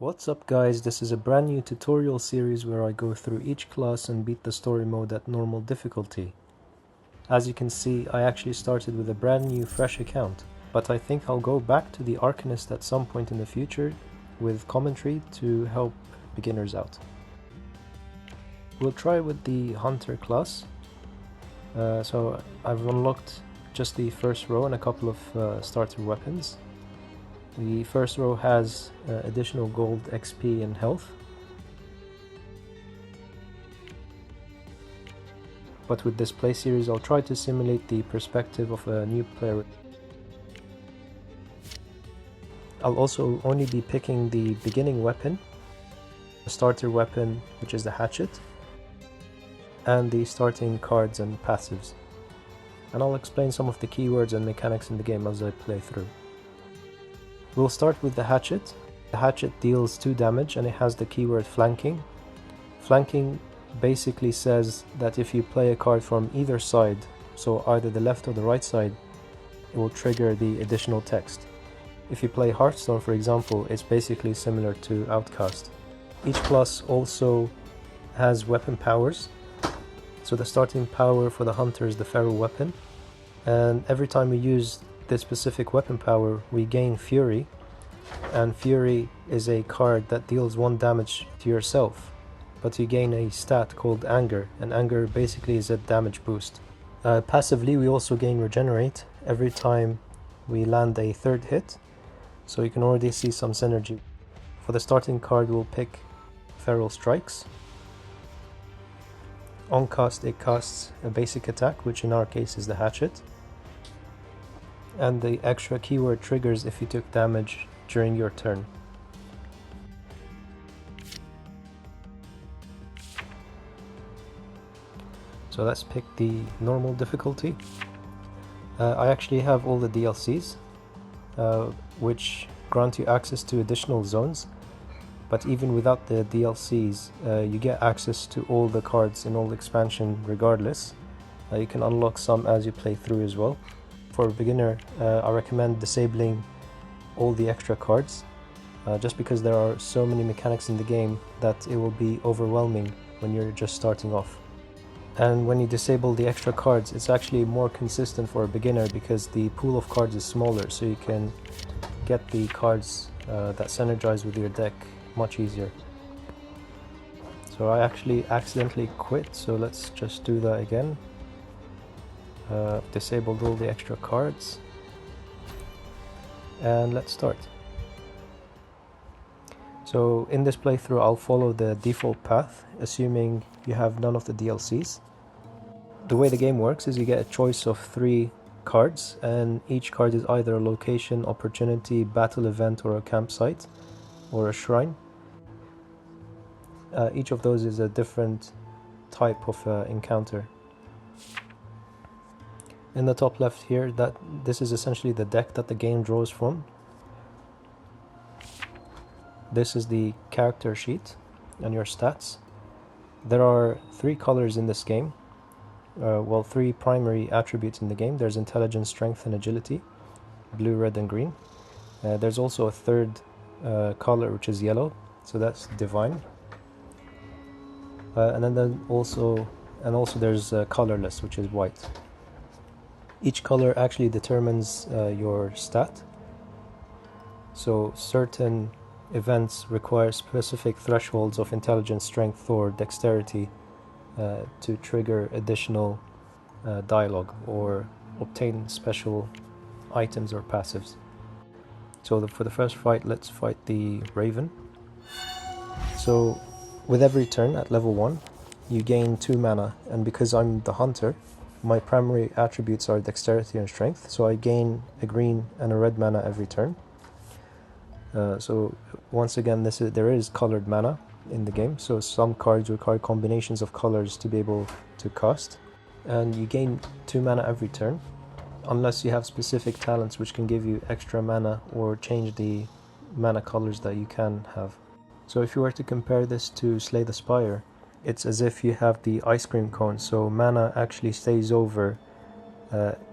What's up guys, this is a brand new tutorial series where I go through each class and beat the story mode at normal difficulty. As you can see, I actually started with a brand new fresh account, but I think I'll go back to the Arcanist at some point in the future with commentary to help beginners out. We'll try with the Hunter class. So I've unlocked just the first row and a couple of starter weapons. The first row has additional gold, XP and health. But with this play series I'll try to simulate the perspective of a new player. I'll also only be picking the beginning weapon, the starter weapon which is the Hatchet, and the starting cards and passives. And I'll explain some of the keywords and mechanics in the game as I play through. We'll start with the Hatchet. The Hatchet deals 2 damage and it has the keyword flanking. Flanking basically says that if you play a card from either side, so either the left or the right side, it will trigger the additional text. If you play Hearthstone, for example, it's basically similar to Outcast. Each class also has weapon powers. So the starting power for the Hunter is the Feral Weapon, and every time we use this specific weapon power we gain Fury, and Fury is a card that deals 1 damage to yourself, but you gain a stat called Anger, and Anger basically is a damage boost. Passively we also gain Regenerate every time we land a 3rd hit, so you can already see some synergy. For the starting card we'll pick Feral Strikes. On cast it casts a basic attack, which in our case is the Hatchet, and the extra keyword triggers if you took damage during your turn. So let's pick the normal difficulty. I actually have all the DLCs, which grant you access to additional zones, but even without the DLCs you get access to all the cards in all expansion regardless. You can unlock some as you play through as well. For a beginner, I recommend disabling all the extra cards, just because there are so many mechanics in the game that it will be overwhelming when you're just starting off. And when you disable the extra cards, it's actually more consistent for a beginner because the pool of cards is smaller, so you can get the cards that synergize with your deck much easier. So I actually accidentally quit, so let's just do that again. Disabled all the extra cards, and let's start. So in this playthrough I'll follow the default path, assuming you have none of the DLCs. The way the game works is you get a choice of 3 cards, and each card is either a location, opportunity, battle event, or a campsite, or a shrine. Each of those is a different type of encounter. In the top left here, this is essentially the deck that the game draws from. This is the character sheet and your stats. There are 3 colors in this game. 3 primary attributes in the game. There's intelligence, strength and agility, blue, red and green. There's also a 3rd color which is yellow, so that's divine. And then also there's colorless, which is white. Each color actually determines your stat. So certain events require specific thresholds of intelligence, strength or dexterity to trigger additional dialogue or obtain special items or passives. So for the first fight, let's fight the Raven. So with every turn at level 1 you gain 2 mana, and because I'm the Hunter, my primary attributes are dexterity and strength, so I gain a green and a red mana every turn. So once again, there is colored mana in the game, so some cards require combinations of colors to be able to cast, and you gain 2 mana every turn, unless you have specific talents which can give you extra mana or change the mana colors that you can have. So if you were to compare this to Slay the Spire, it's as if you have the ice cream cone, so mana actually stays over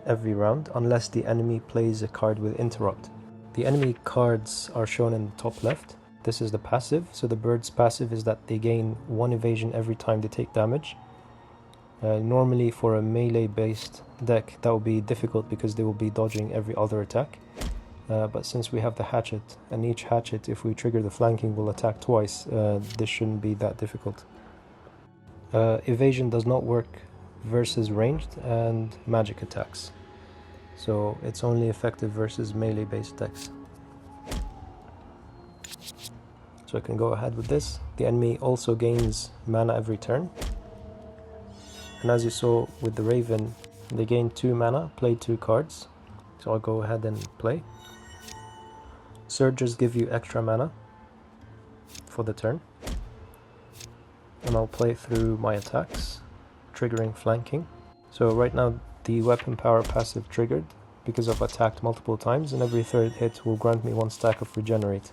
every round unless the enemy plays a card with interrupt. The enemy cards are shown in the top left. This is the passive. So the bird's passive is that they gain 1 evasion every time they take damage. Normally for a melee based deck that will be difficult because they will be dodging every other attack. But since we have the hatchet, and each hatchet, if we trigger the flanking, will attack twice, this shouldn't be that difficult. Evasion does not work versus ranged and magic attacks, so it's only effective versus melee based decks. So I can go ahead with this. The enemy also gains mana every turn, and as you saw with the Raven, they gain 2 mana, play 2 cards. So I'll go ahead and play. Surges give you extra mana for the turn, and I'll play through my attacks, triggering flanking. So right now the weapon power passive triggered because I've attacked multiple times, and every third hit will grant me 1 stack of regenerate.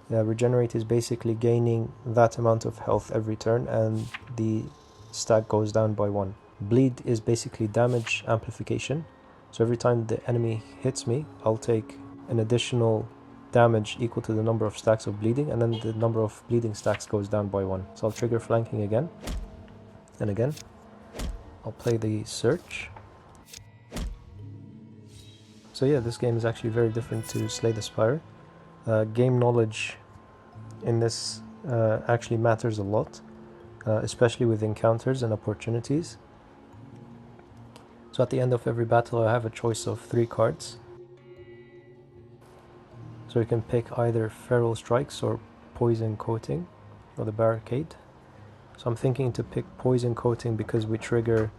Regenerate is basically gaining that amount of health every turn, and the stack goes down by 1. Bleed is basically damage amplification, so every time the enemy hits me, I'll take an additional damage equal to the number of stacks of bleeding, and then the number of bleeding stacks goes down by 1. So I'll trigger flanking again and again. I'll play the search. So yeah, this game is actually very different to Slay the Spire. Game knowledge in this actually matters a lot, especially with encounters and opportunities. So at the end of every battle I have a choice of 3 cards. So you can pick either Feral Strikes or Poison Coating or the Barricade. So I'm thinking to pick Poison Coating because we trigger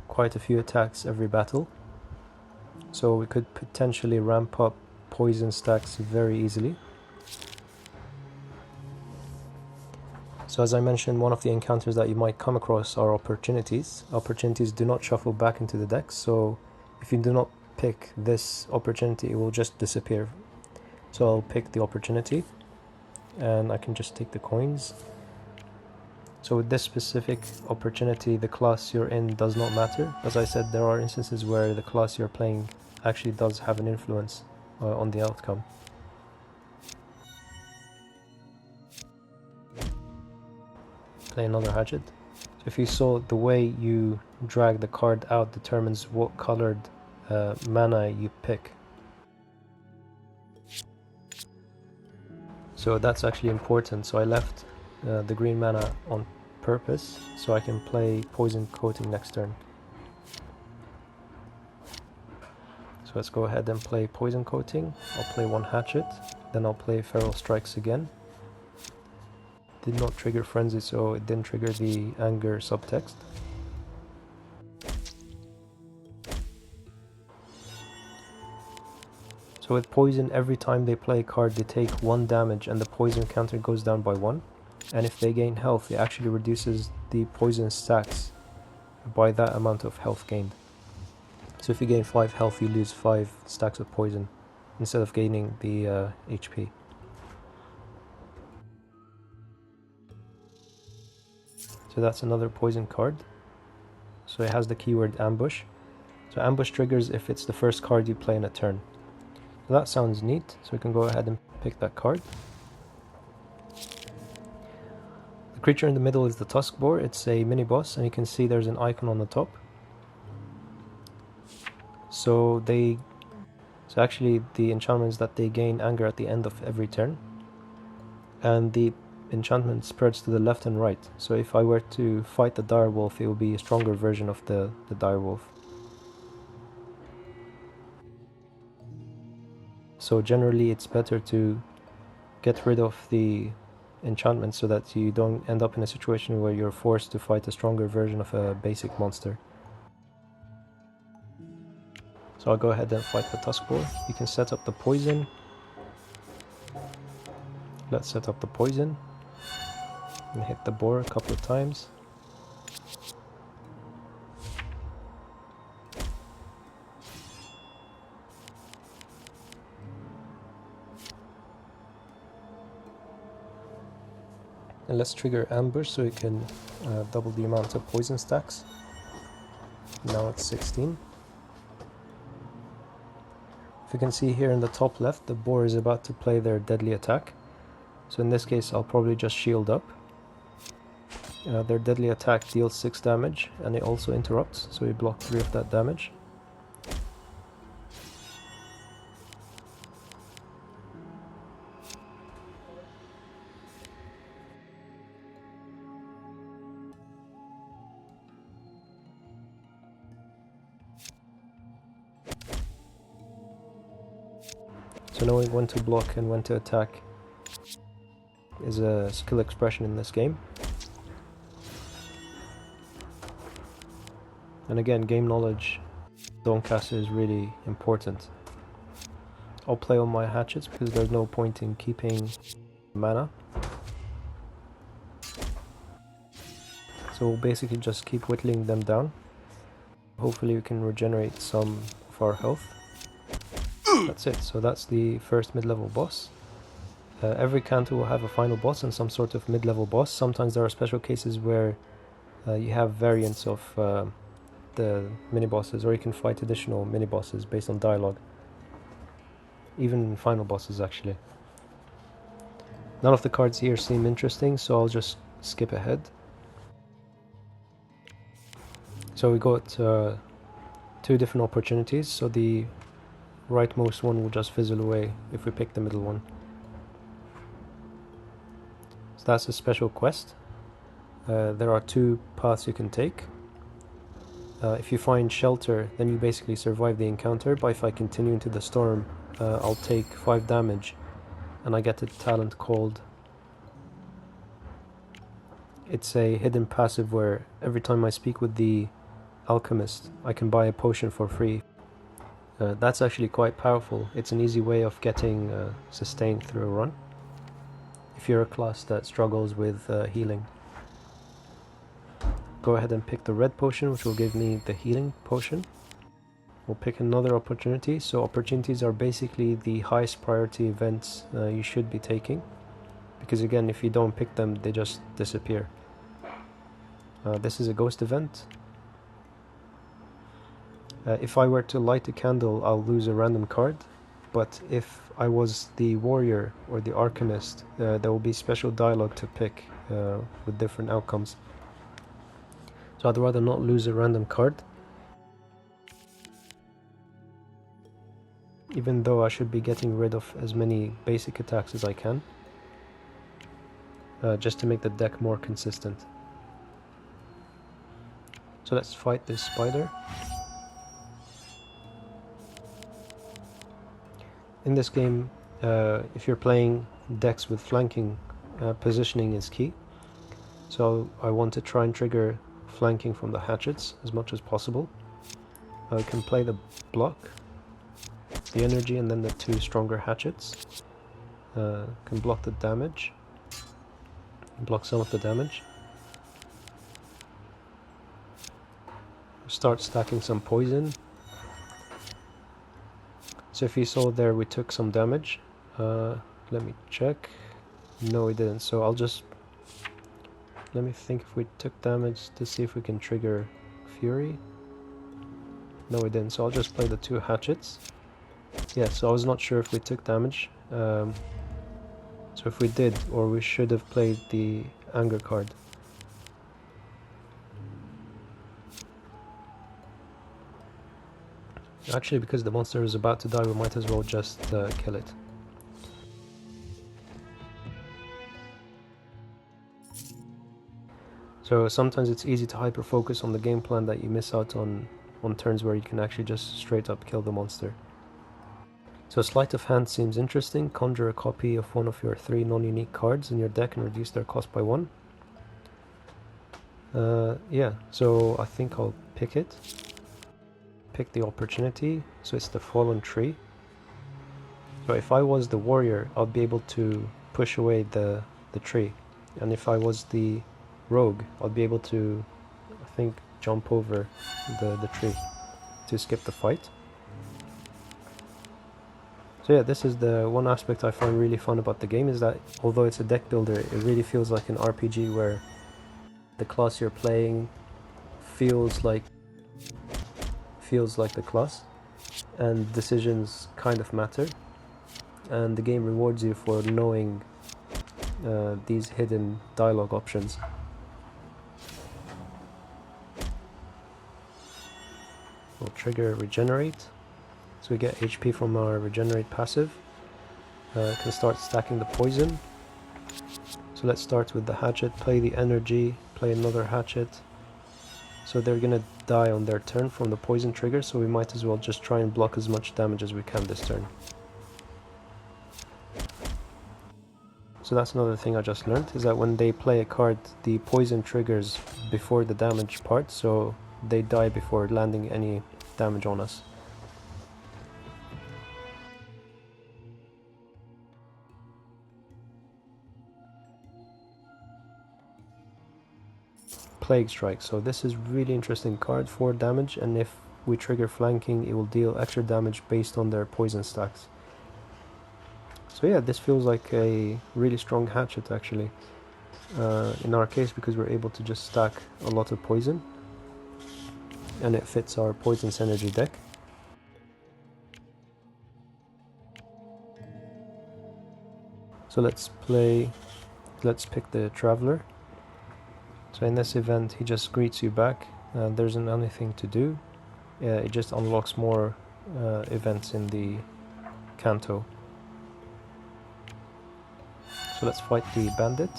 quite a few attacks every battle. So we could potentially ramp up poison stacks very easily. So as I mentioned, one of the encounters that you might come across are opportunities. Opportunities do not shuffle back into the deck, so if you do not pick this opportunity, it will just disappear. So I'll pick the opportunity, and I can just take the coins. So with this specific opportunity, the class you're in does not matter. As I said, there are instances where the class you're playing actually does have an influence on the outcome. Play another Hatchet. So if you saw, the way you drag the card out determines what colored mana you pick. So that's actually important. So I left the green mana on purpose so I can play Poison Coating next turn. So let's go ahead and play Poison Coating. I'll play 1 Hatchet, then I'll play Feral Strikes again. Did not trigger Frenzy, so it didn't trigger the anger subtext. So with poison, every time they play a card, they take 1 damage and the poison counter goes down by 1. And if they gain health, it actually reduces the poison stacks by that amount of health gained. So if you gain 5 health, you lose 5 stacks of poison instead of gaining the HP. So that's another poison card. So it has the keyword ambush. So ambush triggers if it's the first card you play in a turn. So that sounds neat, so we can go ahead and pick that card. The creature in the middle is the Tusk Boar. It's a mini boss, and you can see there's an icon on the top. So actually the enchantment is that they gain anger at the end of every turn, and the enchantment spreads to the left and right. So if I were to fight the direwolf, it will be a stronger version of the direwolf. So generally it's better to get rid of the enchantment so that you don't end up in a situation where you're forced to fight a stronger version of a basic monster. So I'll go ahead and fight the Tusk Boar. You can set up the poison. Let's set up the poison and hit the boar a couple of times. And let's trigger ambush so we can double the amount of poison stacks. Now it's 16. If you can see here in the top left, the boar is about to play their deadly attack. So in this case I'll probably just shield up. Their deadly attack deals 6 damage and it also interrupts, so we block 3 of that damage. So knowing when to block and when to attack is a skill expression in this game. And again, game knowledge, Dawncaster is really important. I'll play on my hatchets because there's no point in keeping mana. So we'll basically just keep whittling them down. Hopefully we can regenerate some of our health. That's it, so that's the first mid-level boss. Every Canto will have a final boss and some sort of mid-level boss. Sometimes there are special cases where you have variants of the mini-bosses, or you can fight additional mini-bosses based on dialogue. Even final bosses, actually. None of the cards here seem interesting, so I'll just skip ahead. So we got 2 different opportunities, so the rightmost one will just fizzle away if we pick the middle one. So that's a special quest. There are 2 paths you can take. If you find shelter, then you basically survive the encounter, but if I continue into the storm, I'll take 5 damage and I get a talent called... It's a hidden passive where every time I speak with the alchemist, I can buy a potion for free. That's actually quite powerful. It's an easy way of getting sustained through a run, if you're a class that struggles with healing. Go ahead and pick the red potion, which will give me the healing potion. We'll pick another opportunity. So opportunities are basically the highest priority events you should be taking, because again, if you don't pick them, they just disappear. This is a ghost event. If I were to light a candle, I'll lose a random card, but if I was the warrior or the arcanist, there will be special dialogue to pick with different outcomes. So I'd rather not lose a random card, even though I should be getting rid of as many basic attacks as I can, just to make the deck more consistent. So let's fight this spider. In this game, if you're playing decks with flanking, positioning is key. So I want to try and trigger flanking from the hatchets as much as possible. I can play the block, the energy, and then the 2 stronger hatchets. Can block the damage, block some of the damage. Start stacking some poison. So if you saw there, we took some damage. Let me check. No, we didn't. So I'll just... Let me think if we took damage to see if we can trigger Fury. No, we didn't. So I'll just play the 2 hatchets. Yeah, so I was not sure if we took damage. So if we did, or we should have played the anger card. Actually, because the monster is about to die, we might as well just kill it. So sometimes it's easy to hyper-focus on the game plan that you miss out on turns where you can actually just straight up kill the monster. So Sleight of Hand seems interesting. Conjure a copy of one of your 3 non-unique cards in your deck and reduce their cost by 1. Yeah, so I think I'll pick it. Pick the opportunity, so it's the fallen tree. So if I was the warrior, I'll be able to push away the tree, and if I was the rogue, I'll be able to, I think, jump over the tree to skip the fight. So yeah, this is the one aspect I find really fun about the game, is that although it's a deck builder, it really feels like an RPG where the class you're playing feels like the class, and decisions kind of matter, and the game rewards you for knowing these hidden dialogue options. We'll trigger regenerate, so we get HP from our regenerate passive. Can start stacking the poison. So let's start with the hatchet, play the energy, play another hatchet. So they're gonna die on their turn from the poison trigger, so we might as well just try and block as much damage as we can this turn. So that's another thing I just learned, is that when they play a card, the poison triggers before the damage part, so they die before landing any damage on us. Plague Strike, so this is really interesting card, 4 damage, and if we trigger flanking it will deal extra damage based on their poison stacks. So yeah, this feels like a really strong hatchet actually, in our case, because we're able to just stack a lot of poison and it fits our poison synergy deck. So let's pick the Traveler. So in this event he just greets you back, there isn't anything to do, it just unlocks more events in the Canto. So let's fight the Bandit.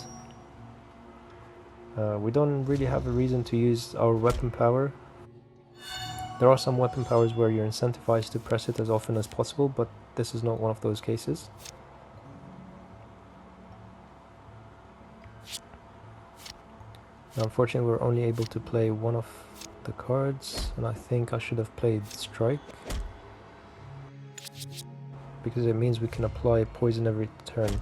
We don't really have a reason to use our weapon power. There are some weapon powers where you're incentivized to press it as often as possible, but this is not one of those cases. Unfortunately, we're only able to play one of the cards, and I think I should have played Strike, because it means we can apply poison every turn.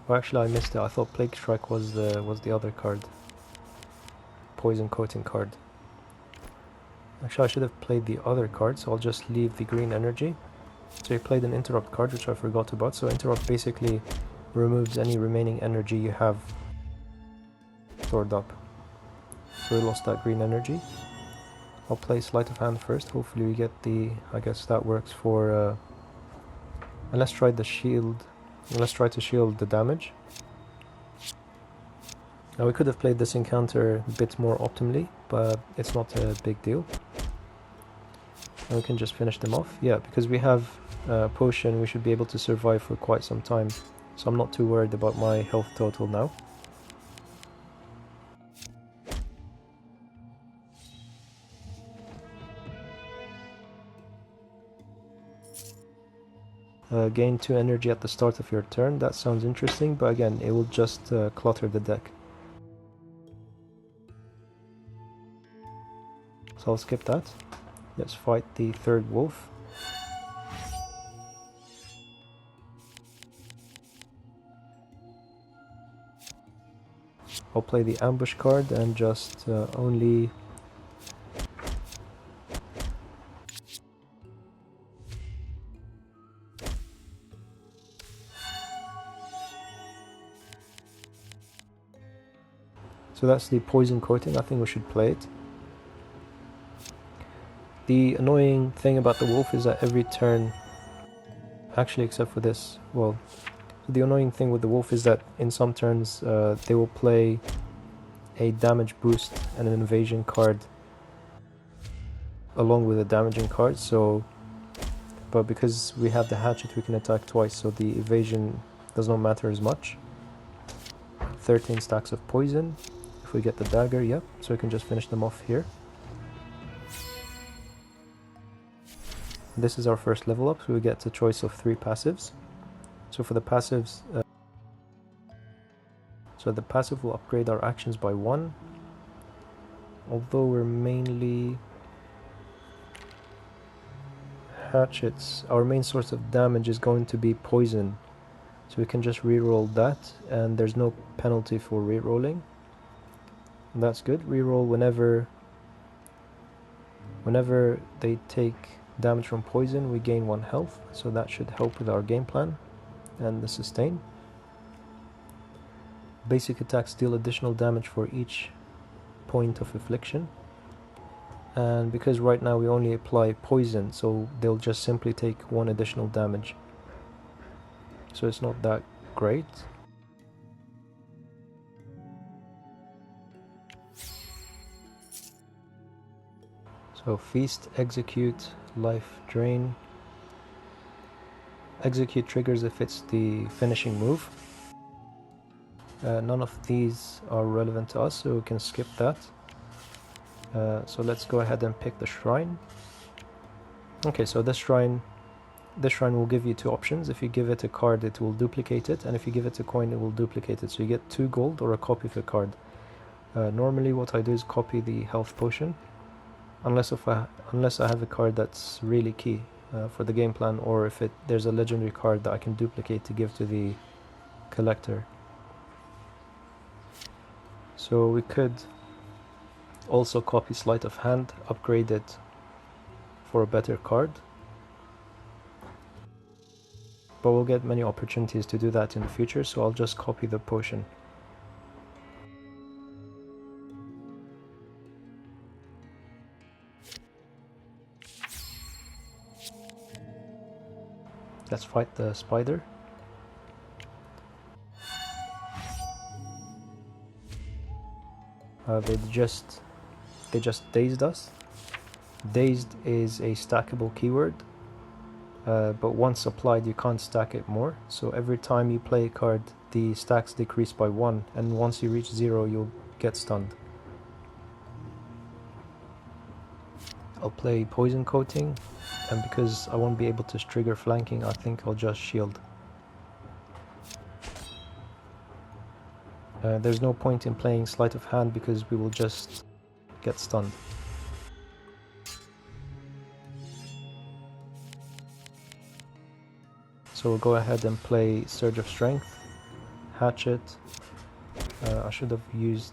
Oh, actually I missed it. I thought Plague Strike was the other card, poison coating card. Actually I should have played the other card, so I'll just leave the green energy. So you played an interrupt card, which I forgot about. So interrupt basically removes any remaining energy you have stored up. So we lost that green energy. I'll play Sleight of Hand first. Hopefully we get the, I guess that works for, and let's try the shield. Let's try to shield the damage. Now we could have played this encounter a bit more optimally, but it's not a big deal. And we can just finish them off. Yeah, because we have potion, we should be able to survive for quite some time. So I'm not too worried about my health total now. Gain 2 energy at the start of your turn. That sounds interesting, but again, it will just clutter the deck. So I'll skip that. Let's fight the third wolf. I'll play the ambush card and just only... So that's the poison coating. I think we should play it. The annoying thing about the wolf is that every turn, actually except for this, well, the annoying thing with the wolf is that in some turns they will play a damage boost and an invasion card along with a damaging card, so, but because we have the hatchet we can attack twice, so the evasion does not matter as much. 13 stacks of poison. If we get the dagger, yep, so we can just finish them off here. This is our first level up, so we get a choice of 3 passives. So for the passives, so the passive will upgrade our actions by 1. Although we're mainly hatchets, our main source of damage is going to be poison. So we can just reroll that, and there's no penalty for rerolling. And that's good. Reroll whenever they take damage from poison, we gain 1 health, so that should help with our game plan and the sustain. Basic attacks deal additional damage for each point of affliction, and because right now we only apply poison, so they'll just simply take 1 additional damage, so it's not that great. So feast, execute, life drain. Execute triggers if it's the finishing move. None of these are relevant to us, so we can skip that. So let's go ahead and pick the shrine. Okay, so this shrine will give you two options. If you give it a card, it will duplicate it, and if you give it a coin, it will duplicate it. So you get 2 gold or a copy of a card. Normally what I do is copy the health potion, unless I have a card that's really key for the game plan, or if there's a legendary card that I can duplicate to give to the collector. So we could also copy Sleight of Hand, upgrade it for a better card, but we'll get many opportunities to do that in the future, so I'll just copy the potion. Let's fight the spider. They just dazed us. Dazed is a stackable keyword, but once applied you can't stack it more, so every time you play a card the stacks decrease by 1, and once you reach 0 you'll get stunned. I'll play poison coating, and because I won't be able to trigger flanking, I think I'll just shield. There's no point in playing Sleight of Hand because we will just get stunned. So we'll go ahead and play Surge of Strength, Hatchet. I should have used...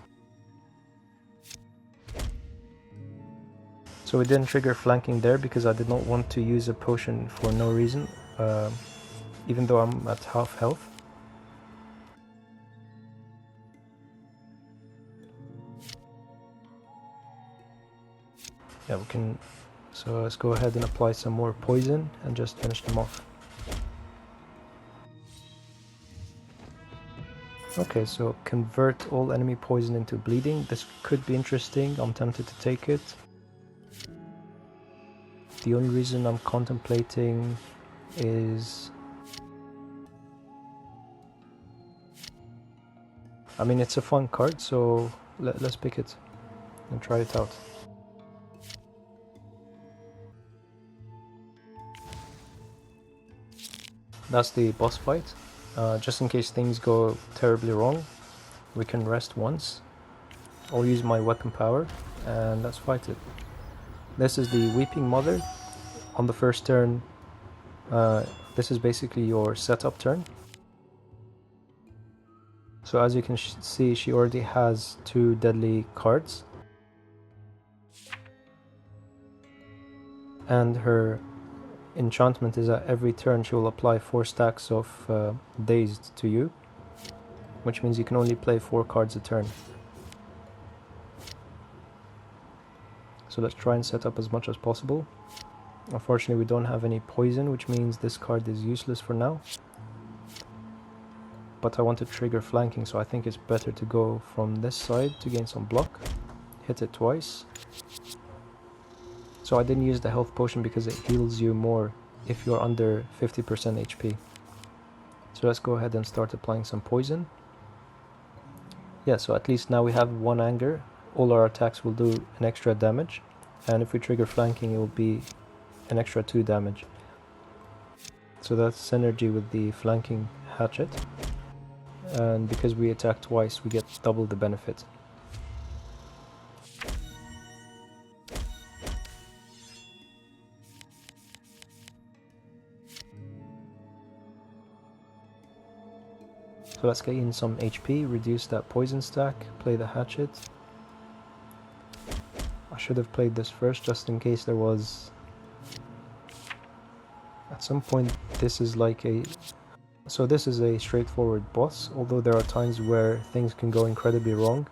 So we didn't trigger flanking there because I did not want to use a potion for no reason, even though I'm at half health. Yeah, we can... So let's go ahead and apply some more poison and just finish them off. Okay, so convert all enemy poison into bleeding. This could be interesting, I'm tempted to take it. The only reason I'm contemplating is... I mean, it's a fun card, so let's pick it and try it out. That's the boss fight. Just in case things go terribly wrong, we can rest once. I'll use my weapon power and let's fight it. This is the Weeping Mother. On the first turn, this is basically your setup turn. So as you can see, she already has 2 deadly cards. And her enchantment is that every turn she will apply 4 stacks of dazed to you, which means you can only play 4 cards a turn. So let's try and set up as much as possible. Unfortunately we don't have any poison, which means this card is useless for now. But I want to trigger flanking, so I think it's better to go from this side to gain some block. Hit it twice. So I didn't use the health potion because it heals you more if you're under 50% HP. So let's go ahead and start applying some poison. Yeah, so at least now we have 1 anger. All our attacks will do an extra damage. And if we trigger flanking, it will be an extra 2 damage. So that's synergy with the flanking hatchet. And because we attack twice, we get double the benefit. So let's get in some HP, reduce that poison stack, play the hatchet. I should have played this first just in case there was... At some point this is like a... So this is a straightforward boss, although there are times where things can go incredibly wrong.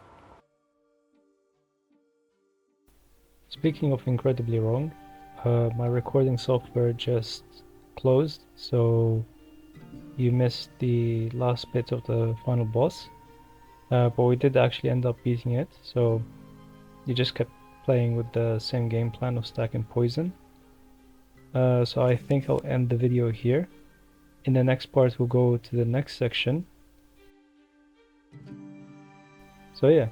Speaking of incredibly wrong, my recording software just closed, so you missed the last bit of the final boss, but we did actually end up beating it, so you just kept playing with the same game plan of stacking poison. So I think I'll end the video here. In the next part we'll go to the next section. So yeah,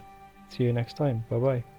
see you next time. Bye bye.